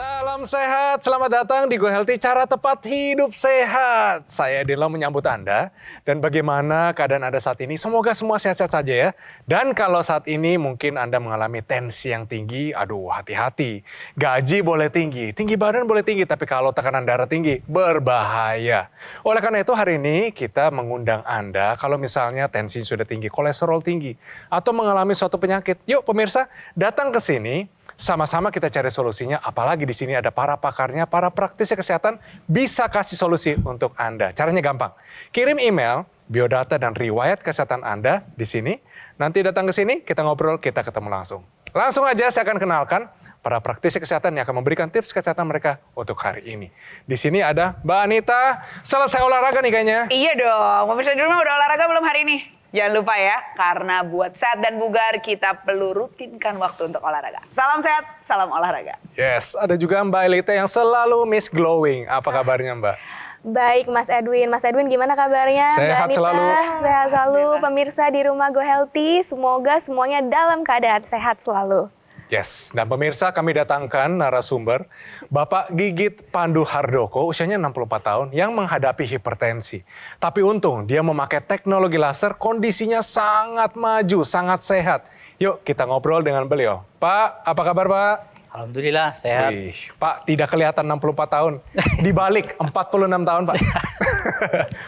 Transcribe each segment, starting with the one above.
Salam sehat, selamat datang di Go Healthy, cara tepat hidup sehat. Saya Dila menyambut Anda, dan bagaimana keadaan Anda saat ini? Semoga semua sehat-sehat saja ya. Dan kalau saat ini mungkin Anda mengalami tensi yang tinggi, aduh hati-hati. Gaji boleh tinggi, tinggi badan boleh tinggi, tapi kalau tekanan darah tinggi, berbahaya. Oleh karena itu hari ini kita mengundang Anda, kalau misalnya tensi sudah tinggi, kolesterol tinggi, atau mengalami suatu penyakit, yuk pemirsa datang ke sini. Sama-sama kita cari solusinya, apalagi di sini ada para pakarnya, para praktisi kesehatan bisa kasih solusi untuk Anda. Caranya gampang. Kirim email, biodata dan riwayat kesehatan Anda di sini. Nanti datang ke sini, kita ngobrol, kita ketemu langsung. Langsung aja saya akan kenalkan para praktisi kesehatan yang akan memberikan tips kesehatan mereka untuk hari ini. Di sini ada Mbak Anita, selesai olahraga nih kayaknya. Iya dong, pemirsa di rumah udah olahraga belum hari ini? Jangan lupa ya, karena buat sehat dan bugar kita perlu rutinkan waktu untuk olahraga. Salam sehat, salam olahraga. Yes, ada juga Mbak Elita yang selalu Miss Glowing. Apa kabarnya Mbak? Baik Mas Edwin. Mas Edwin gimana kabarnya? Sehat Mbak Anita? selalu. Sehat selalu. Pemirsa di rumah Go Healthy, semoga semuanya dalam keadaan sehat selalu. Yes, dan pemirsa kami datangkan narasumber Bapak Gigit Pandu Hardoko, usianya 64 tahun, yang menghadapi hipertensi. Tapi untung dia memakai teknologi laser, kondisinya sangat maju, sangat sehat. Yuk kita ngobrol dengan beliau. Pak, apa kabar Pak? Alhamdulillah sehat. Wih, Pak tidak kelihatan 64 tahun, dibalik 46 tahun Pak.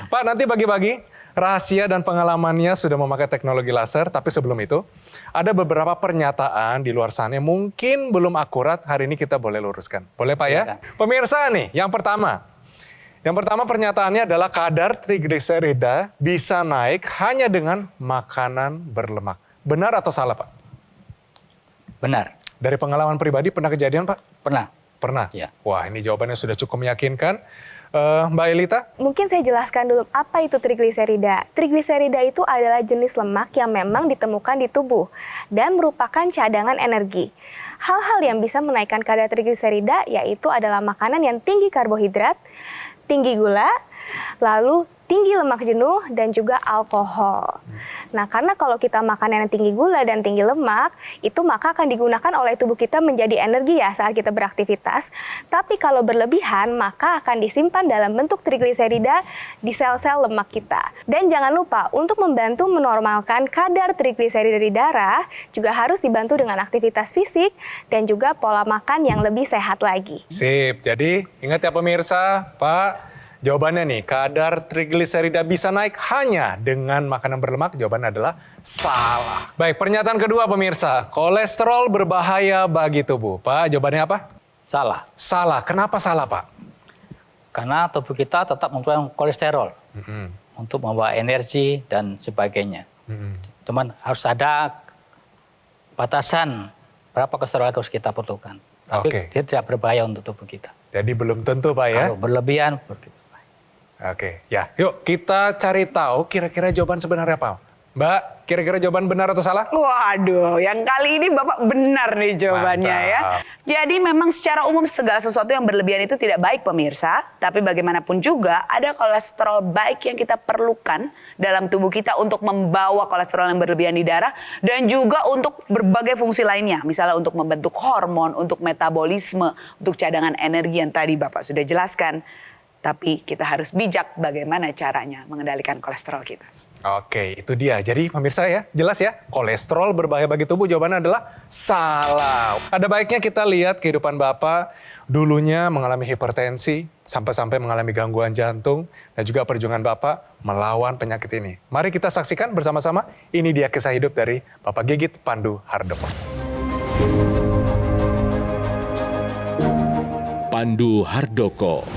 Pak nanti bagi-bagi rahasia dan pengalamannya sudah memakai teknologi laser, tapi sebelum itu ada beberapa pernyataan di luar sana yang mungkin belum akurat, hari ini kita boleh luruskan. Boleh Pak ya? Pemirsa nih, yang pertama pernyataannya adalah kadar trigliserida bisa naik hanya dengan makanan berlemak. Benar atau salah Pak? Benar. Dari pengalaman pribadi pernah kejadian Pak? Pernah. Pernah? Ya. Wah ini jawabannya sudah cukup meyakinkan. Mbak Elita? Mungkin saya jelaskan dulu apa itu trigliserida. Trigliserida itu adalah jenis lemak yang memang ditemukan di tubuh dan merupakan cadangan energi. Hal-hal yang bisa menaikkan kadar trigliserida yaitu adalah makanan yang tinggi karbohidrat, tinggi gula, lalu tinggi lemak jenuh dan juga alkohol. Nah, karena kalau kita makan yang tinggi gula dan tinggi lemak, itu maka akan digunakan oleh tubuh kita menjadi energi ya saat kita beraktivitas. Tapi kalau berlebihan, maka akan disimpan dalam bentuk trigliserida di sel-sel lemak kita. Dan jangan lupa, untuk membantu menormalkan kadar trigliserida di darah, juga harus dibantu dengan aktivitas fisik dan juga pola makan yang lebih sehat lagi. Sip, jadi ingat ya pemirsa, Pak. Jawabannya nih, kadar trigliserida bisa naik hanya dengan makanan berlemak. Jawabannya adalah salah. Baik, pernyataan kedua pemirsa. Kolesterol berbahaya bagi tubuh. Pak, jawabannya apa? Salah. Salah. Kenapa salah, Pak? Karena tubuh kita tetap membutuhkan kolesterol untuk membawa energi dan sebagainya. Cuman harus ada batasan berapa kolesterol yang harus kita butuhkan. Tapi dia tidak berbahaya untuk tubuh kita. Jadi belum tentu, Pak ya? Kalau berlebihan, Oke, ya. Yuk kita cari tahu kira-kira jawaban sebenarnya apa. Mbak, kira-kira jawaban benar atau salah? Waduh, yang kali ini Bapak benar nih jawabannya. Mantap. Ya. Jadi memang secara umum segala sesuatu yang berlebihan itu tidak baik pemirsa. Tapi bagaimanapun juga ada kolesterol baik yang kita perlukan dalam tubuh kita untuk membawa kolesterol yang berlebihan di darah. Dan juga untuk berbagai fungsi lainnya. Misalnya untuk membentuk hormon, untuk metabolisme, untuk cadangan energi yang tadi Bapak sudah jelaskan. Tapi kita harus bijak bagaimana caranya mengendalikan kolesterol kita. Oke, itu dia. Jadi pemirsa ya, jelas ya, kolesterol berbahaya bagi tubuh, jawabannya adalah salah. Ada baiknya kita lihat kehidupan Bapak dulunya mengalami hipertensi, sampai-sampai mengalami gangguan jantung, dan juga perjuangan Bapak melawan penyakit ini. Mari kita saksikan bersama-sama, ini dia kisah hidup dari Bapak Gigit Pandu Hardoko. Pandu Hardoko.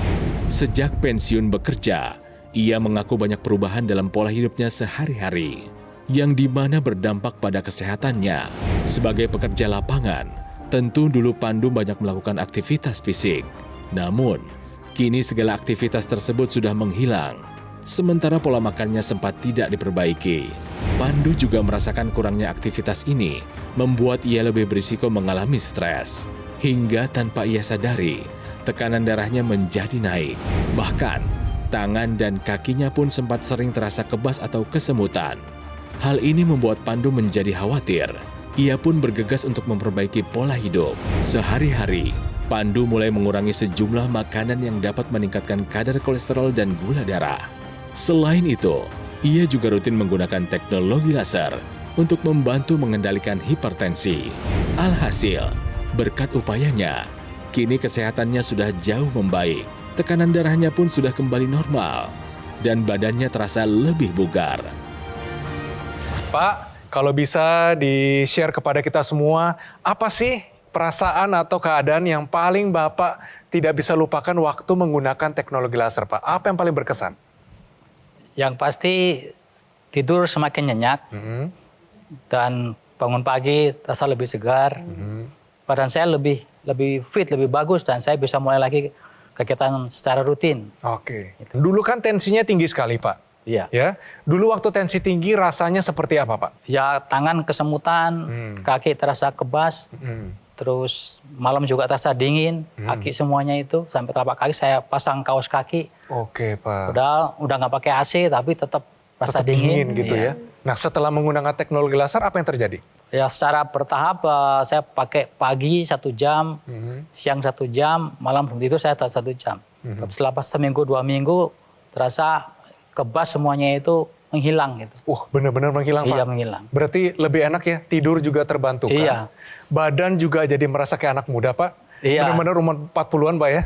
Sejak pensiun bekerja, ia mengaku banyak perubahan dalam pola hidupnya sehari-hari, yang dimana berdampak pada kesehatannya. Sebagai pekerja lapangan, tentu dulu Pandu banyak melakukan aktivitas fisik. Namun, kini segala aktivitas tersebut sudah menghilang, sementara pola makannya sempat tidak diperbaiki. Pandu juga merasakan kurangnya aktivitas ini, membuat ia lebih berisiko mengalami stres. Hingga tanpa ia sadari, tekanan darahnya menjadi naik. Bahkan, tangan dan kakinya pun sempat sering terasa kebas atau kesemutan. Hal ini membuat Pandu menjadi khawatir. Ia pun bergegas untuk memperbaiki pola hidup. Sehari-hari, Pandu mulai mengurangi sejumlah makanan yang dapat meningkatkan kadar kolesterol dan gula darah. Selain itu, ia juga rutin menggunakan teknologi laser untuk membantu mengendalikan hipertensi. Alhasil, berkat upayanya, kini kesehatannya sudah jauh membaik. Tekanan darahnya pun sudah kembali normal dan badannya terasa lebih bugar. Pak, kalau bisa di-share kepada kita semua, apa sih perasaan atau keadaan yang paling Bapak tidak bisa lupakan waktu menggunakan teknologi laser, Pak? Apa yang paling berkesan? Yang pasti tidur semakin nyenyak dan bangun pagi terasa lebih segar. Badan saya lebih fit, lebih bagus dan saya bisa mulai lagi kegiatan secara rutin. Oke. Dulu kan tensinya tinggi sekali, Pak. Iya. Ya. Dulu waktu tensi tinggi rasanya seperti apa, Pak? Ya tangan kesemutan, kaki terasa kebas, terus malam juga terasa dingin, kaki semuanya itu sampai telapak kaki saya pasang kaos kaki. Oke, Pak. Udah nggak pakai AC tapi tetap rasa Tetap dingin gitu Iya. ya. Nah, setelah menggunakan teknologi laser, apa yang terjadi? Ya secara bertahap saya pakai pagi 1 jam, siang 1 jam, malam itu saya 1 jam. Setelah seminggu 2 minggu terasa kebas semuanya itu menghilang gitu. Benar-benar menghilang, Pak? Iya menghilang. Berarti lebih enak ya, tidur juga terbantu kan? Iya. Badan juga jadi merasa kayak anak muda, Pak? Iya. Benar-benar umur 40-an, Pak ya?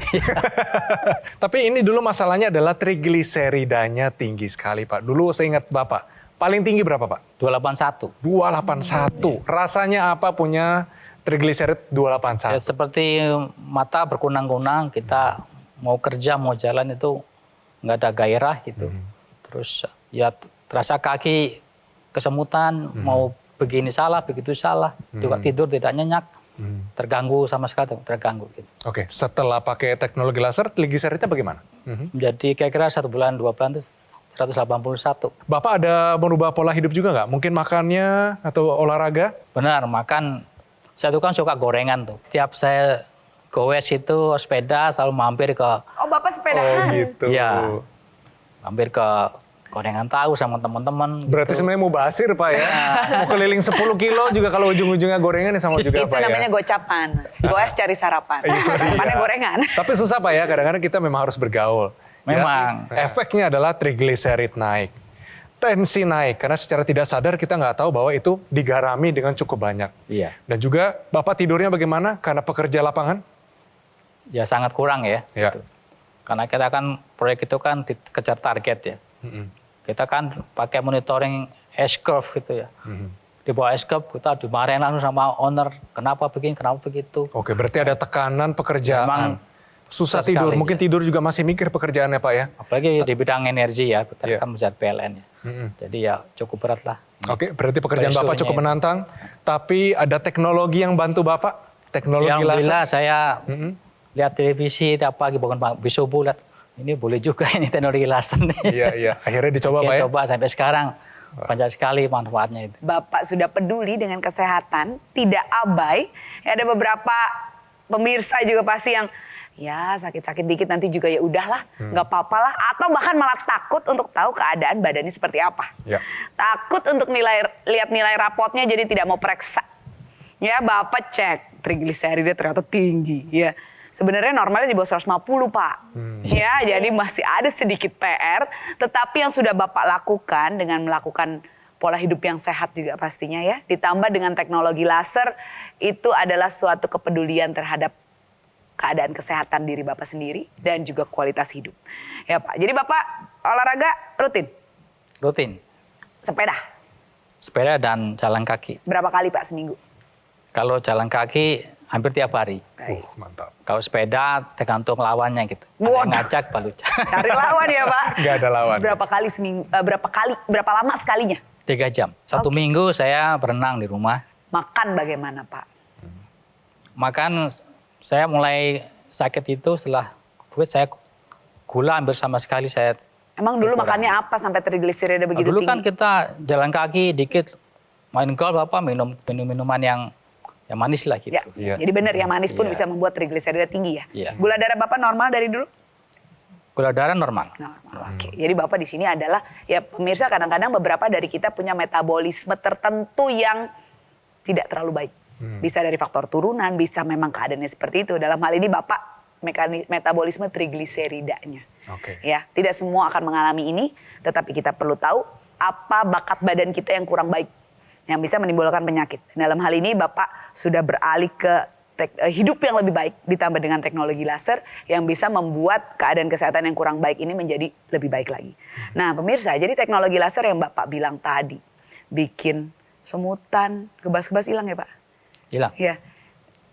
Tapi ini dulu masalahnya adalah trigliseridanya tinggi sekali, Pak. Dulu saya ingat Bapak, paling tinggi berapa, Pak? 281. 281. Rasanya apa punya trigliserid 281? Ya, seperti mata berkunang-kunang, kita mau kerja, mau jalan itu nggak ada gairah gitu. Terus ya terasa kaki kesemutan, mau begini salah, begitu salah. Juga tidur tidak nyenyak, terganggu sama sekali, terganggu gitu. Oke, setelah pakai teknologi laser, trigliseridnya bagaimana? Jadi kira-kira 1 bulan, 2 bulan itu 181. Bapak ada merubah pola hidup juga nggak? Mungkin makannya atau olahraga? Benar, makan. Saya tuh kan suka gorengan tuh. Tiap saya goes itu sepeda selalu mampir ke Oh, Bapak sepedahan? gitu. Iya. Mampir ke gorengan tahu sama teman-teman. Berarti gitu. sebenarnya mau basir, Pak ya. Mau keliling 10 kilo juga kalau ujung-ujungnya gorengan ya sama juga, Itu Pak ya. namanya gocapan. Goes cari sarapan. Sarapannya gorengan. Tapi susah, Pak ya. Kadang-kadang kita memang harus bergaul. Memang. Ya, efeknya adalah trigliserid naik. Tensi naik. Karena secara tidak sadar kita nggak tahu bahwa itu digarami dengan cukup banyak. Iya. Dan juga Bapak tidurnya bagaimana? Karena pekerja lapangan? Ya sangat kurang ya. Ya. Gitu. Karena kita kan proyek itu kan dikejar target ya. Kita kan pakai monitoring S-curve gitu ya. Di bawah S-curve kita dimarahin langsung sama owner. Kenapa begini, kenapa begitu. Oke, berarti ada tekanan pekerjaan. Memang susah susah tidur. sekali, Mungkin ya. tidur juga masih mikir pekerjaannya, Pak ya. Apalagi di bidang energi ya. Kita Iya. kan mengejar PLN ya. Jadi ya cukup berat lah. Oke, berarti pekerjaan Bapak Isunya cukup itu. menantang. Tapi ada teknologi yang bantu Bapak? Teknologi Alhamdulillah laser? saya lihat televisi tiap pagi bangun habis subuh lihat ini boleh juga ini teknologi laser nih. Iya, iya. Akhirnya dicoba, Pak Oke, ya? coba sampai sekarang banyak sekali manfaatnya itu. Bapak sudah peduli dengan kesehatan, tidak abai. Ya, ada beberapa pemirsa juga pasti yang ya sakit-sakit dikit nanti juga ya udahlah, nggak apa-apa lah. Atau bahkan malah takut untuk tahu keadaan badannya seperti apa. Ya. Takut untuk lihat nilai rapotnya jadi tidak mau periksa. Ya, Bapak cek trigliseridnya ternyata tinggi. Ya, sebenarnya normalnya di bawah 150, Pak. Ya, jadi masih ada sedikit PR. Tetapi yang sudah Bapak lakukan dengan melakukan pola hidup yang sehat juga pastinya ya. Ditambah dengan teknologi laser, itu adalah suatu kepedulian terhadap keadaan kesehatan diri Bapak sendiri dan juga kualitas hidup. Ya, Pak. Jadi Bapak olahraga rutin? Rutin. Sepeda? Sepeda dan jalan kaki. Berapa kali, Pak, seminggu? Kalau jalan kaki hampir tiap hari. Mantap. Kalau sepeda tergantung lawannya gitu. Ada yang Waduh. ngajak baru. Cari lawan ya, Pak? Nggak ada lawan. Berapa kali seminggu? Berapa lama sekalinya? 3 jam. 1 minggu saya berenang di rumah. Makan bagaimana, Pak? Makan saya mulai sakit itu setelah COVID saya gula hampir sama sekali saya. Emang dulu Kurang. makannya apa sampai trigliserida begitu Dulu tinggi? kan kita jalan kaki dikit main golf apa minum minuman yang manis lah gitu. Ya, Iya. jadi benar yang manis pun Iya. bisa membuat trigliserida tinggi ya. Iya. Gula darah Bapak normal dari dulu? Gula darah normal. Normal. Oke. Jadi Bapak di sini adalah ya pemirsa kadang-kadang beberapa dari kita punya metabolisme tertentu yang tidak terlalu baik. Bisa dari faktor turunan, bisa memang keadaannya seperti itu. Dalam hal ini Bapak metabolisme trigliseridanya. Oke. Ya, tidak semua akan mengalami ini, tetapi kita perlu tahu apa bakat badan kita yang kurang baik yang bisa menimbulkan penyakit. Dalam hal ini Bapak sudah beralih ke hidup yang lebih baik ditambah dengan teknologi laser yang bisa membuat keadaan kesehatan yang kurang baik ini menjadi lebih baik lagi. Nah, pemirsa, jadi teknologi laser yang Bapak bilang tadi bikin semutan, kebas-kebas hilang ya, Pak? Hilang. Ya.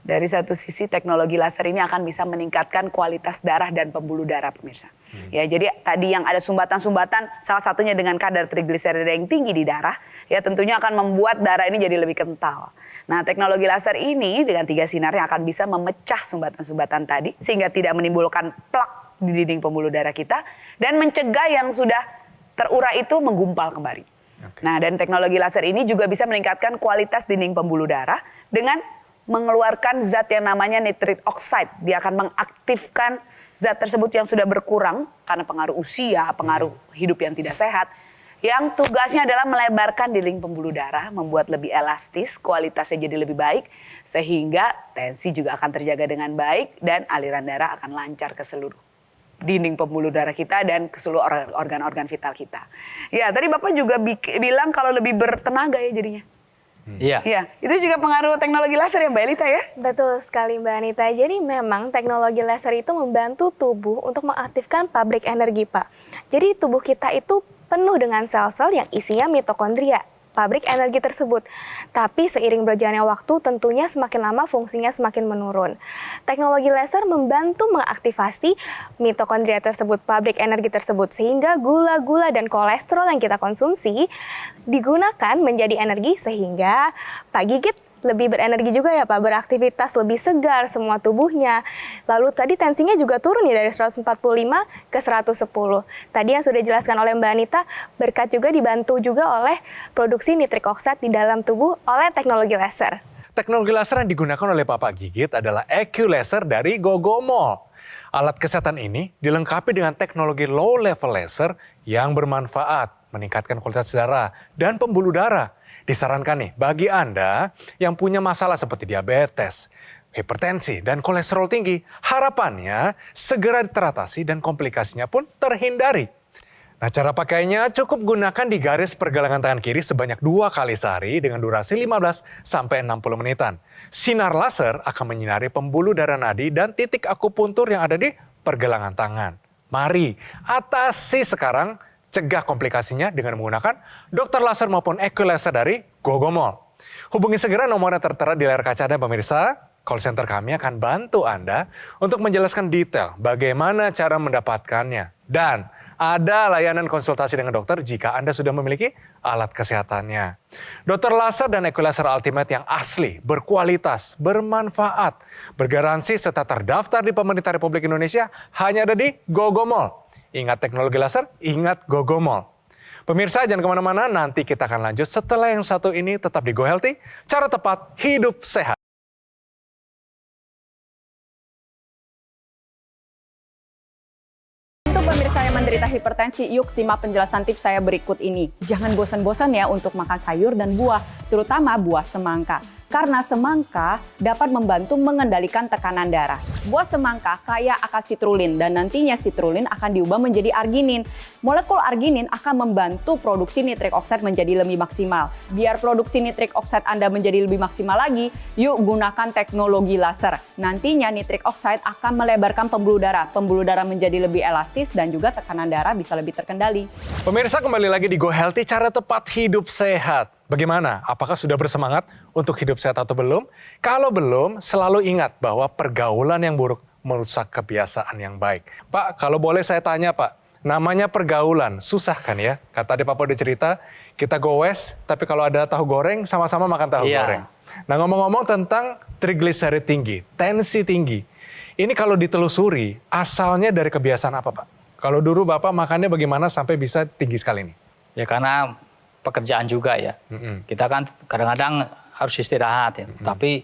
Dari satu sisi teknologi laser ini akan bisa meningkatkan kualitas darah dan pembuluh darah, pemirsa. Ya, jadi tadi yang ada sumbatan-sumbatan, salah satunya dengan kadar trigliserida yang tinggi di darah, ya tentunya akan membuat darah ini jadi lebih kental. Nah, teknologi laser ini dengan 3 sinar yang akan bisa memecah sumbatan-sumbatan tadi sehingga tidak menimbulkan plak di dinding pembuluh darah kita dan mencegah yang sudah terurai itu menggumpal kembali. Nah, dan teknologi laser ini juga bisa meningkatkan kualitas dinding pembuluh darah dengan mengeluarkan zat yang namanya nitric oxide. Dia akan mengaktifkan zat tersebut yang sudah berkurang karena pengaruh usia, pengaruh hidup yang tidak sehat. Yang tugasnya adalah melebarkan dinding pembuluh darah, membuat lebih elastis, kualitasnya jadi lebih baik, sehingga tensi juga akan terjaga dengan baik dan aliran darah akan lancar ke seluruh dinding pembuluh darah kita dan ke seluruh organ-organ vital kita. Ya, tadi Bapak juga bilang kalau lebih bertenaga ya jadinya. Iya. Ya, itu juga pengaruh teknologi laser ya Mbak Elita ya? Betul sekali Mbak Anita. Jadi memang teknologi laser itu membantu tubuh untuk mengaktifkan pabrik energi, Pak. Jadi tubuh kita itu penuh dengan sel-sel yang isinya mitokondria, pabrik energi tersebut. Tapi seiring berjalannya waktu tentunya semakin lama fungsinya semakin menurun. Teknologi laser membantu mengaktifasi mitokondria tersebut, pabrik energi tersebut, sehingga gula-gula dan kolesterol yang kita konsumsi digunakan menjadi energi sehingga Pak Gigit lebih berenergi juga ya Pak, beraktivitas lebih segar semua tubuhnya. Lalu tadi tensinya juga turun ya dari 145 ke 110. Tadi yang sudah dijelaskan oleh Mbak Anita, berkat juga dibantu juga oleh produksi nitric oxide di dalam tubuh oleh teknologi laser. Teknologi laser yang digunakan oleh Bapak Gigit adalah EQ laser dari Gogomol. Alat kesehatan ini dilengkapi dengan teknologi low level laser yang bermanfaat, meningkatkan kualitas darah dan pembuluh darah. Disarankan nih bagi Anda yang punya masalah seperti diabetes, hipertensi, dan kolesterol tinggi, harapannya segera teratasi dan komplikasinya pun terhindari. Nah, cara pakainya cukup gunakan di garis pergelangan tangan kiri sebanyak 2 kali sehari dengan durasi 15 sampai 60 menitan. Sinar laser akan menyinari pembuluh darah nadi dan titik akupuntur yang ada di pergelangan tangan. Mari atasi sekarang, cegah komplikasinya dengan menggunakan dokter laser maupun EQ laser dari Gogomol. Hubungi segera nomor yang tertera di layar kaca Anda pemirsa. Call center kami akan bantu Anda untuk menjelaskan detail bagaimana cara mendapatkannya. Dan ada layanan konsultasi dengan dokter jika Anda sudah memiliki alat kesehatannya. Dokter laser dan EQ laser ultimate yang asli, berkualitas, bermanfaat, bergaransi serta terdaftar di pemerintah Republik Indonesia hanya ada di Gogomol. Ingat teknologi laser, ingat Gogomol. Pemirsa jangan kemana-mana, nanti kita akan lanjut setelah yang satu ini. Tetap di Go Healthy, cara tepat hidup sehat. Untuk pemirsa yang menderita hipertensi, yuk simak penjelasan tips saya berikut ini. Jangan bosan-bosan ya untuk makan sayur dan buah, terutama buah semangka. Karena semangka dapat membantu mengendalikan tekanan darah. Buah semangka kaya akan sitrulin dan nantinya sitrulin akan diubah menjadi arginin. Molekul arginin akan membantu produksi nitric oxide menjadi lebih maksimal. Biar produksi nitric oxide Anda menjadi lebih maksimal lagi, yuk gunakan teknologi laser. Nantinya nitric oxide akan melebarkan pembuluh darah. Pembuluh darah menjadi lebih elastis dan juga tekanan darah bisa lebih terkendali. Pemirsa kembali lagi di Go Healthy, cara tepat hidup sehat. Bagaimana? Apakah sudah bersemangat untuk hidup sehat atau belum? Kalau belum, selalu ingat bahwa pergaulan yang buruk merusak kebiasaan yang baik. Pak, kalau boleh saya tanya Pak, namanya pergaulan, susah kan ya? Kata tadi Papa udah cerita, kita goes, tapi kalau ada tahu goreng, sama-sama makan tahu goreng. Nah ngomong-ngomong tentang trigliserid tinggi, tensi tinggi. Ini kalau ditelusuri, asalnya dari kebiasaan apa Pak? Kalau dulu Bapak makannya bagaimana sampai bisa tinggi sekali ini? Ya karena pekerjaan juga ya. Kita kan kadang-kadang harus istirahat ya. Tapi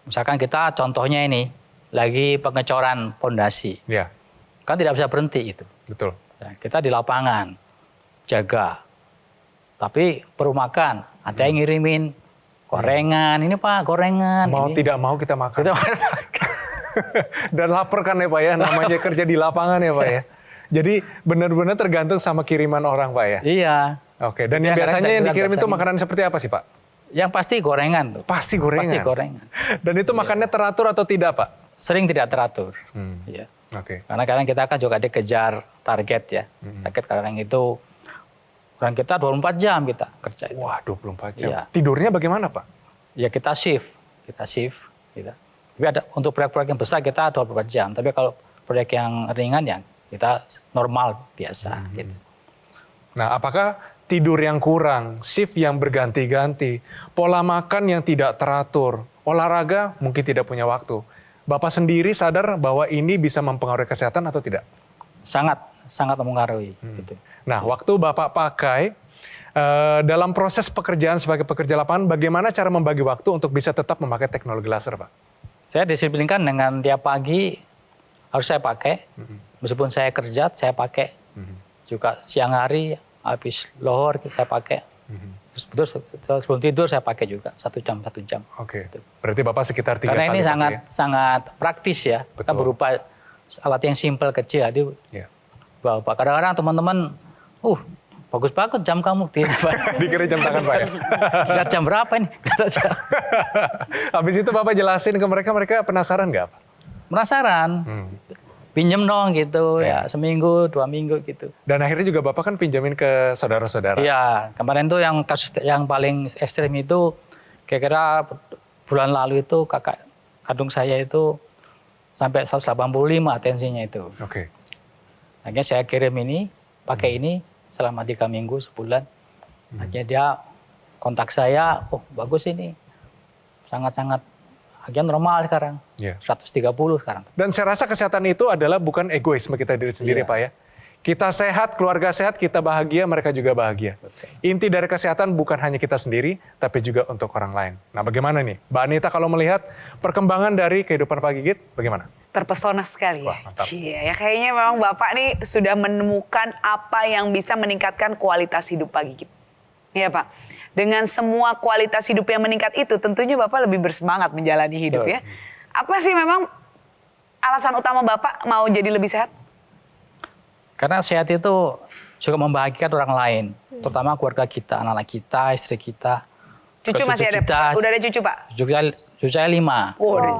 misalkan kita contohnya ini lagi pengecoran pondasi. Ya. Kan tidak bisa berhenti itu. Betul. Ya, kita di lapangan jaga. Tapi perlu makan, ada yang ngirimin Gorengan, ini Pak, gorengan. Mau ini. tidak mau kita makan. Kita Dan lapar kan ya Pak ya, namanya kerja di lapangan ya Pak ya. Jadi benar-benar tergantung sama kiriman orang Pak ya. Iya. Oke, dan Iya, yang biasanya kadang yang kita dikirim itu biasanya. makanan seperti apa sih Pak? Yang pasti gorengan tuh. Pasti gorengan. Pasti gorengan. Dan itu makannya teratur atau tidak Pak? Sering tidak teratur. Iya. Oke. Karena kadang kita kan juga dikejar target ya. Target kadang itu orang kita 24 jam kita kerja itu. Wah, 24 jam. Iya. Tidurnya bagaimana Pak? Ya kita shift. Gitu. Tapi ada untuk proyek-proyek yang besar kita 24 jam. Tapi kalau proyek yang ringan ya kita normal biasa gitu. Nah, apakah tidur yang kurang, shift yang berganti-ganti, pola makan yang tidak teratur, olahraga mungkin tidak punya waktu. Bapak sendiri sadar bahwa ini bisa mempengaruhi kesehatan atau tidak? Sangat mempengaruhi gitu. Nah, waktu Bapak pakai dalam proses pekerjaan sebagai pekerja lapangan, bagaimana cara membagi waktu untuk bisa tetap memakai teknologi laser, Pak? Saya disiplinkan dengan tiap pagi harus saya pakai. Meskipun saya kerja, saya pakai. Juga siang hari habis lohor saya pakai. Terus sebelum tidur saya pakai juga 1 jam. Oke. Berarti Bapak sekitar 3 Karena kali ini pakai ya? sangat praktis ya. Kita Betul. berupa alat yang simpel kecil. Jadi Iya. Bapak kadang-kadang teman-teman, bagus-bagus jam kamu. Dikira jam tangan Pak ya? Lihat jam berapa ini? Habis itu Bapak jelasin ke mereka, mereka penasaran nggak Pak? Penasaran. Pinjem dong gitu ya, seminggu, 2 minggu gitu. Dan akhirnya juga Bapak kan pinjamin ke saudara-saudara. Iya, kemarin tuh yang kasus yang paling ekstrim itu kira-kira bulan lalu itu kakak kandung saya itu sampai 185 tensinya itu. Oke. Akhirnya saya kirim ini, pakai ini selama 3 minggu, sebulan. Akhirnya dia kontak saya, bagus ini. Sangat-sangat, akhirnya normal sekarang. Iya. 130 sekarang. Dan saya rasa kesehatan itu adalah bukan egoisme kita diri sendiri, Iya. Pak ya. Kita sehat, keluarga sehat, kita bahagia, mereka juga bahagia. Betul. Inti dari kesehatan bukan hanya kita sendiri, tapi juga untuk orang lain. Nah, bagaimana nih, Mbak Anita kalau melihat perkembangan dari kehidupan Pak Gigit, bagaimana? Terpesona sekali ya. Wah, mantap. Iya, ya kayaknya memang Bapak nih sudah menemukan apa yang bisa meningkatkan kualitas hidup Pak Gigit. Iya Pak. Dengan semua kualitas hidup yang meningkat itu, tentunya Bapak lebih bersemangat menjalani hidup Betul. ya. Apa sih memang alasan utama Bapak mau jadi lebih sehat? Karena sehat itu juga membahagiakan orang lain. Terutama keluarga kita, anak-anak kita, istri kita. Cucu masih ada? kita. Udah ada cucu Pak? Cucu saya 5. Oh, udah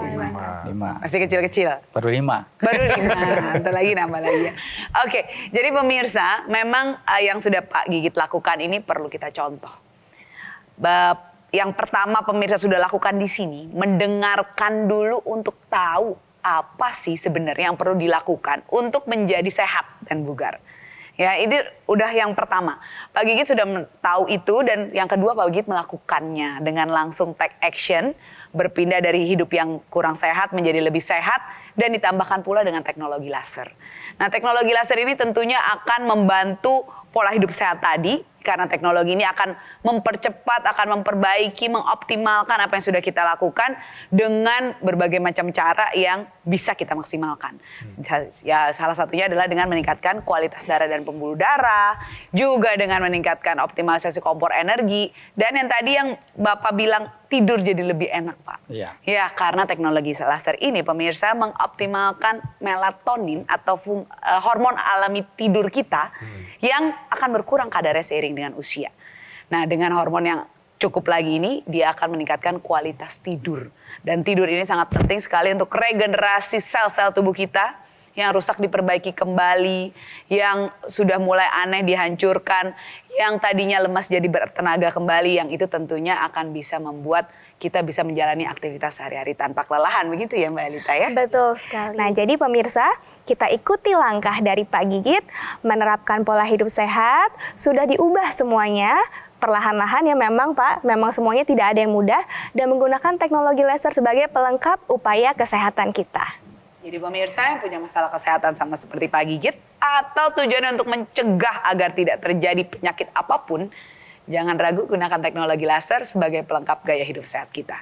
5. masih kecil-kecil. Baru 5. Baru 5, ntar lagi nambah lagi ya. Oke, jadi pemirsa, memang yang sudah Pak Gigit lakukan ini perlu kita contoh. Yang pertama pemirsa sudah lakukan di sini, mendengarkan dulu untuk tahu apa sih sebenarnya yang perlu dilakukan untuk menjadi sehat dan bugar. Ya, ini udah yang pertama. Pak Gigit sudah tahu itu, dan yang kedua Pak Gigit melakukannya dengan langsung take action, berpindah dari hidup yang kurang sehat menjadi lebih sehat, dan ditambahkan pula dengan teknologi laser. Nah, teknologi laser ini tentunya akan membantu pola hidup sehat tadi, karena teknologi ini akan mempercepat, akan memperbaiki, mengoptimalkan apa yang sudah kita lakukan dengan berbagai macam cara yang bisa kita maksimalkan. Ya, salah satunya adalah dengan meningkatkan kualitas darah dan pembuluh darah, juga dengan meningkatkan optimalisasi kompor energi, dan yang tadi yang Bapak bilang tidur jadi lebih enak, Pak. Iya. Ya, karena teknologi laser ini pemirsa mengoptimalkan melatonin atau hormon alami tidur kita yang akan berkurang kadarnya seiring dengan usia. Nah, dengan hormon yang cukup lagi ini, dia akan meningkatkan kualitas tidur. Dan tidur ini sangat penting sekali untuk regenerasi sel-sel tubuh kita yang rusak diperbaiki kembali, yang sudah mulai aneh dihancurkan, yang tadinya lemas jadi bertenaga kembali, yang itu tentunya akan bisa membuat kita bisa menjalani aktivitas sehari-hari tanpa kelelahan, begitu ya Mbak Anita ya? Betul sekali. Nah, jadi pemirsa, kita ikuti langkah dari Pak Gigit, menerapkan pola hidup sehat, sudah diubah semuanya, perlahan-lahan ya memang Pak, memang semuanya tidak ada yang mudah, dan menggunakan teknologi laser sebagai pelengkap upaya kesehatan kita. Jadi pemirsa yang punya masalah kesehatan sama seperti Pak Gigit, atau tujuannya untuk mencegah agar tidak terjadi penyakit apapun, jangan ragu gunakan teknologi laser sebagai pelengkap gaya hidup sehat kita.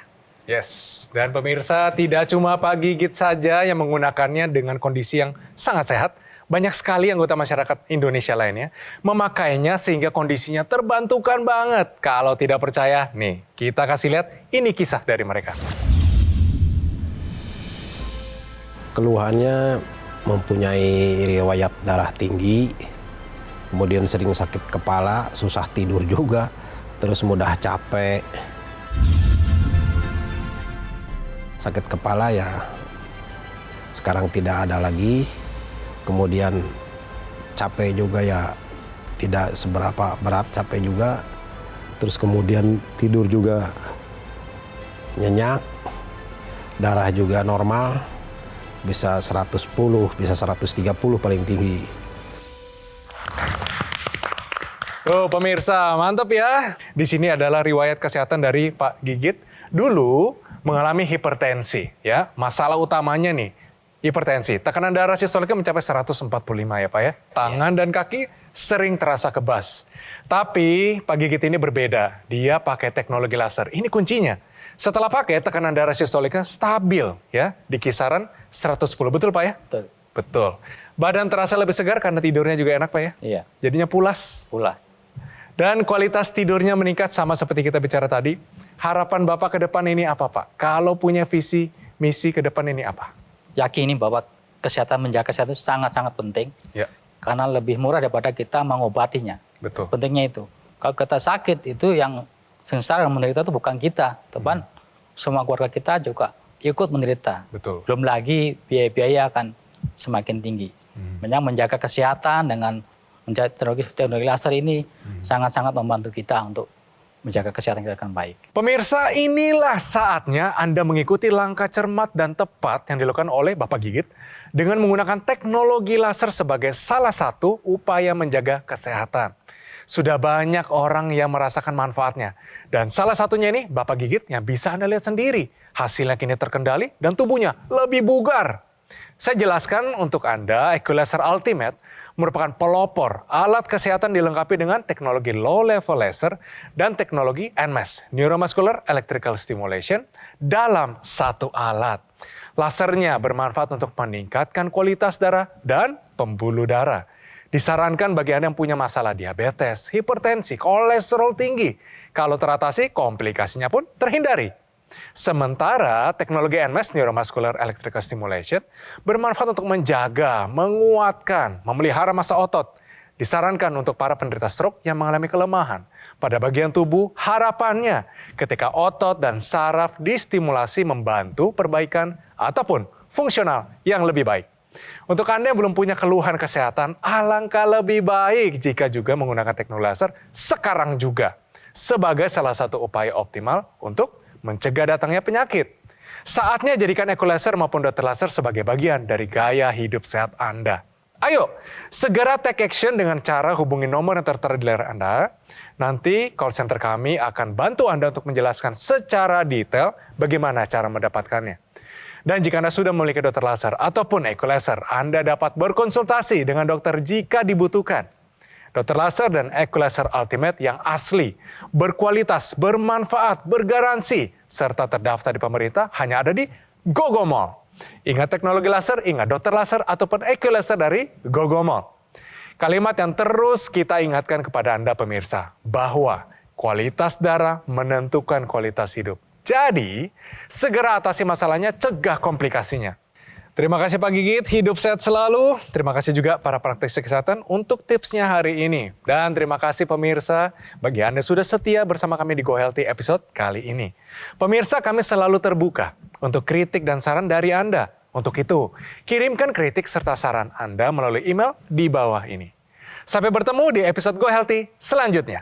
Yes, dan pemirsa tidak cuma Pak Gigit saja yang menggunakannya dengan kondisi yang sangat sehat, Banyak sekali anggota masyarakat Indonesia lainnya memakainya sehingga kondisinya terbantukan banget. Kalau tidak percaya, nih kita kasih lihat ini kisah dari mereka. Keluhannya mempunyai riwayat darah tinggi, kemudian sering sakit kepala, susah tidur juga, terus mudah capek. Sakit kepala ya sekarang tidak ada lagi. Kemudian capek juga ya tidak seberapa berat, capek juga. Terus kemudian tidur juga nyenyak, darah juga normal, bisa 110, bisa 130 paling tinggi. Tuh pemirsa, mantap ya. Di sini adalah riwayat kesehatan dari Pak Gigit. Dulu mengalami hipertensi, ya. Masalah utamanya nih, hipertensi. Tekanan darah sistoliknya mencapai 145 ya Pak ya. Tangan dan kaki sering terasa kebas. Tapi Pak Gigit ini berbeda. Dia pakai teknologi laser. Ini kuncinya. Setelah pakai, tekanan darah sistoliknya stabil ya. Di kisaran 110. Betul Pak ya? Betul. Betul. Badan terasa lebih segar karena tidurnya juga enak Pak ya? Iya. Jadinya pulas. Pulas. Dan kualitas tidurnya meningkat sama seperti kita bicara tadi. Harapan Bapak ke depan ini apa Pak? Kalau punya visi, misi ke depan ini apa? Yakini bahwa menjaga kesehatan itu sangat-sangat penting. Ya, Karena lebih murah daripada kita mengobatinya. betul. Pentingnya itu. Kalau kita sakit itu yang sengsara yang menderita itu bukan kita. Teman, semua keluarga kita juga ikut menderita. Betul. Belum lagi biaya-biaya akan semakin tinggi. Menjaga kesehatan dengan teknologi laser ini sangat-sangat membantu kita untuk menjaga kesehatan kita dengan baik. Pemirsa, inilah saatnya Anda mengikuti langkah cermat dan tepat yang dilakukan oleh Bapak Gigit dengan menggunakan teknologi laser sebagai salah satu upaya menjaga kesehatan. Sudah banyak orang yang merasakan manfaatnya. Dan salah satunya ini Bapak Gigit yang bisa Anda lihat sendiri. Hasilnya kini terkendali dan tubuhnya lebih bugar. Saya jelaskan untuk Anda, Equilaser Ultimate merupakan pelopor alat kesehatan dilengkapi dengan teknologi low level laser dan teknologi NMES, Neuromuscular Electrical Stimulation, dalam satu alat. Lasernya bermanfaat untuk meningkatkan kualitas darah dan pembuluh darah. Disarankan bagi Anda yang punya masalah diabetes, hipertensi, kolesterol tinggi. Kalau teratasi, komplikasinya pun terhindari. Sementara teknologi NMES Neuromuscular Electrical Stimulation bermanfaat untuk menjaga, menguatkan, memelihara massa otot. Disarankan untuk para penderita stroke yang mengalami kelemahan pada bagian tubuh. Harapannya ketika otot dan saraf distimulasi membantu perbaikan ataupun fungsional yang lebih baik. Untuk Anda yang belum punya keluhan kesehatan, alangkah lebih baik jika juga menggunakan teknologi laser sekarang juga sebagai salah satu upaya optimal untuk mencegah datangnya penyakit. Saatnya jadikan Equilaser maupun Dokter Laser sebagai bagian dari gaya hidup sehat Anda. Ayo, segera take action dengan cara hubungi nomor yang tertera di layar Anda. Nanti call center kami akan bantu Anda untuk menjelaskan secara detail bagaimana cara mendapatkannya. Dan jika Anda sudah memiliki Dokter Laser ataupun Equilaser, Anda dapat berkonsultasi dengan dokter jika dibutuhkan. Dokter Laser dan Equilaser Ultimate yang asli, berkualitas, bermanfaat, bergaransi, serta terdaftar di pemerintah hanya ada di GoGo Mall. Ingat teknologi laser, ingat Dokter Laser ataupun Equilaser dari GoGo Mall. Kalimat yang terus kita ingatkan kepada Anda pemirsa, bahwa kualitas darah menentukan kualitas hidup. Jadi, segera atasi masalahnya, cegah komplikasinya. Terima kasih Pak Gigit, hidup sehat selalu. Terima kasih juga para praktisi kesehatan untuk tipsnya hari ini. Dan terima kasih pemirsa bagi Anda sudah setia bersama kami di Go Healthy episode kali ini. Pemirsa, kami selalu terbuka untuk kritik dan saran dari Anda. Untuk itu, kirimkan kritik serta saran Anda melalui email di bawah ini. Sampai bertemu di episode Go Healthy selanjutnya.